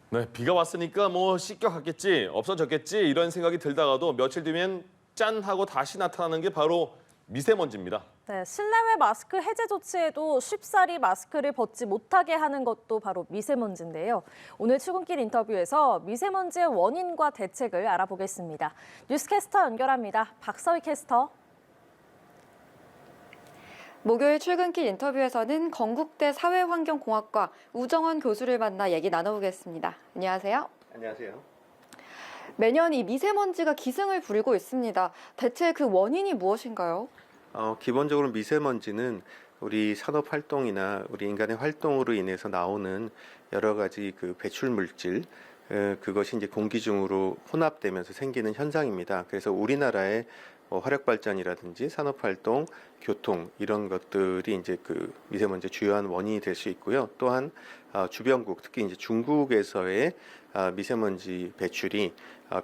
네, 비가 왔으니까 뭐 씻겨갔겠지, 없어졌겠지 이런 생각이 들다가도 며칠 뒤면 짠 하고 다시 나타나는 게 바로 미세먼지입니다. 네, 실내외 마스크 해제 조치에도 쉽사리 마스크를 벗지 못하게 하는 것도 바로 미세먼지인데요. 오늘 출근길 인터뷰에서 미세먼지의 원인과 대책을 알아보겠습니다. 뉴스캐스터 연결합니다. 박서희 캐스터. 목요일 출근길 인터뷰에서는 건국대 사회환경공학과 우정원 교수를 만나 얘기 나눠보겠습니다. 안녕하세요. 안녕하세요. 매년 이 미세먼지가 기승을 부리고 있습니다. 대체 그 원인이 무엇인가요? 기본적으로 미세먼지는 우리 산업 활동이나 우리 인간의 활동으로 인해서 나오는 여러 가지 그 배출 물질, 그것이 이제 공기 중으로 혼합되면서 생기는 현상입니다. 그래서 우리나라의 화력 발전이라든지 산업 활동, 교통 이런 것들이 이제 그 미세먼지의 주요한 원인이 될 수 있고요. 또한 주변국, 특히 이제 중국에서의 미세먼지 배출이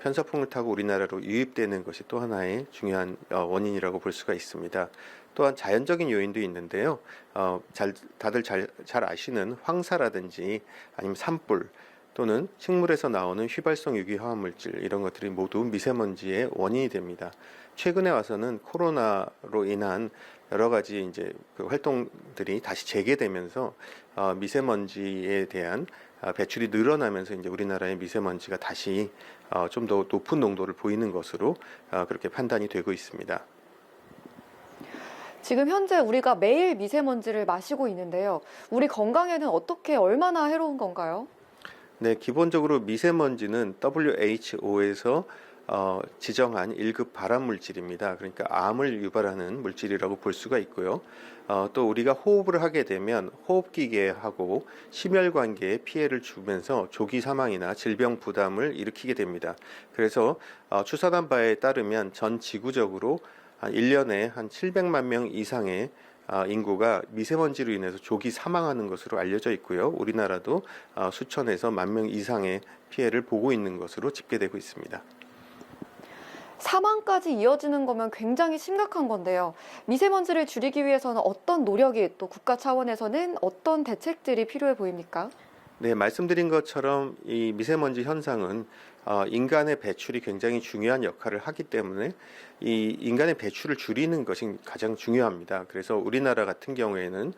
편서풍을 타고 우리나라로 유입되는 것이 또 하나의 중요한 원인이라고 볼 수가 있습니다. 또한 자연적인 요인도 있는데요. 다들 잘 아시는 황사라든지 아니면 산불 또는 식물에서 나오는 휘발성 유기화학 물질 이런 것들이 모두 미세먼지의 원인이 됩니다. 최근에 와서는 코로나로 인한 여러 가지 이제 그 활동들이 다시 재개되면서 미세먼지에 대한 배출이 늘어나면서 이제 우리나라의 미세먼지가 다시 좀 더 높은 농도를 보이는 것으로 그렇게 판단이 되고 있습니다. 지금 현재 우리가 매일 미세먼지를 마시고 있는데요. 우리 건강에는 어떻게 얼마나 해로운 건가요? 네, 기본적으로 미세먼지는 WHO에서 지정한 1급 발암 물질입니다. 그러니까 암을 유발하는 물질이라고 볼 수가 있고요. 또 우리가 호흡을 하게 되면 호흡기계하고 심혈관계에 피해를 주면서 조기 사망이나 질병 부담을 일으키게 됩니다. 그래서 추산한 바에 따르면 전 지구적으로 한 1년에 한 700만 명 이상의 인구가 미세먼지로 인해서 조기 사망하는 것으로 알려져 있고요. 우리나라도 수천에서 10,000명 이상의 피해를 보고 있는 것으로 집계되고 있습니다. 사망까지 이어지는 거면 굉장히 심각한 건데요. 미세먼지를 줄이기 위해서는 어떤 노력이 또 국가 차원에서는 어떤 대책들이 필요해 보입니까? 네, 말씀드린 것처럼 이 미세먼지 현상은 인간의 배출이 굉장히 중요한 역할을 하기 때문에 이 인간의 배출을 줄이는 것이 가장 중요합니다. 그래서 우리나라 같은 경우에는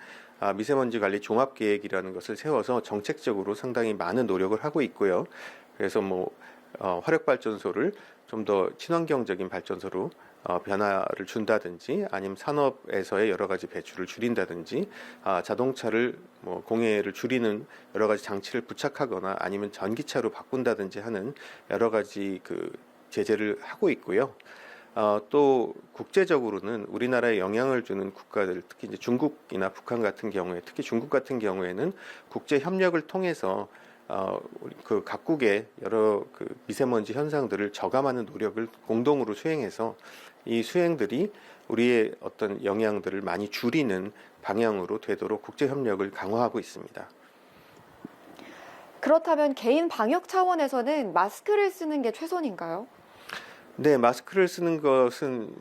미세먼지 관리 종합계획이라는 것을 세워서 정책적으로 상당히 많은 노력을 하고 있고요. 그래서 화력발전소를 좀 더 친환경적인 발전소로 변화를 준다든지 아니면 산업에서의 여러 가지 배출을 줄인다든지 자동차를 공해를 줄이는 여러 가지 장치를 부착하거나 아니면 전기차로 바꾼다든지 하는 여러 가지 그 제재를 하고 있고요. 또 국제적으로는 우리나라에 영향을 주는 국가들, 특히 이제 중국이나 북한 같은 경우에, 특히 중국 같은 경우에는 국제 협력을 통해서 그 각국의 여러 그 미세먼지 현상들을 저감하는 노력을 공동으로 수행해서 이 수행들이 우리의 어떤 영향들을 많이 줄이는 방향으로 되도록 국제 협력을 강화하고 있습니다. 그렇다면 개인 방역 차원에서는 마스크를 쓰는 게 최선인가요? 네, 마스크를 쓰는 것은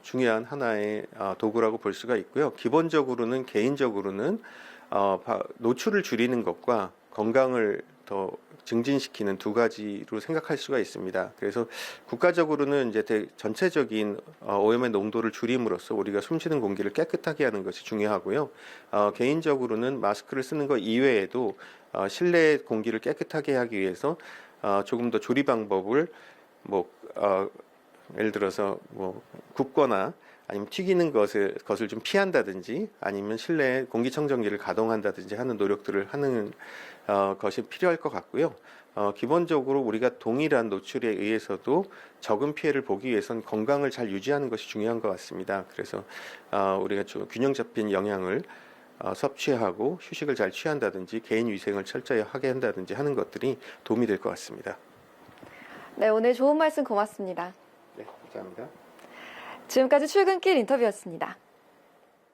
중요한 하나의 도구라고 볼 수가 있고요. 기본적으로는 개인적으로는 노출을 줄이는 것과 건강을 더 증진시키는 두 가지로 생각할 수가 있습니다. 그래서 국가적으로는 이제 전체적인 오염의 농도를 줄임으로써 우리가 숨쉬는 공기를 깨끗하게 하는 것이 중요하고요. 개인적으로는 마스크를 쓰는 것 이외에도 실내 공기를 깨끗하게 하기 위해서 조금 더 조리 방법을 예를 들어서 굽거나 아니면 튀기는 것을 좀 피한다든지 아니면 실내 공기청정기를 가동한다든지 하는 노력들을 하는 것이 필요할 것 같고요. 기본적으로 우리가 동일한 노출에 의해서도 적은 피해를 보기 위해서는 건강을 잘 유지하는 것이 중요한 것 같습니다. 그래서 우리가 좀 균형 잡힌 영양을 섭취하고 휴식을 잘 취한다든지 개인 위생을 철저히 하게 한다든지 하는 것들이 도움이 될 것 같습니다. 네, 오늘 좋은 말씀 고맙습니다. 네, 감사합니다. 지금까지 출근길 인터뷰였습니다.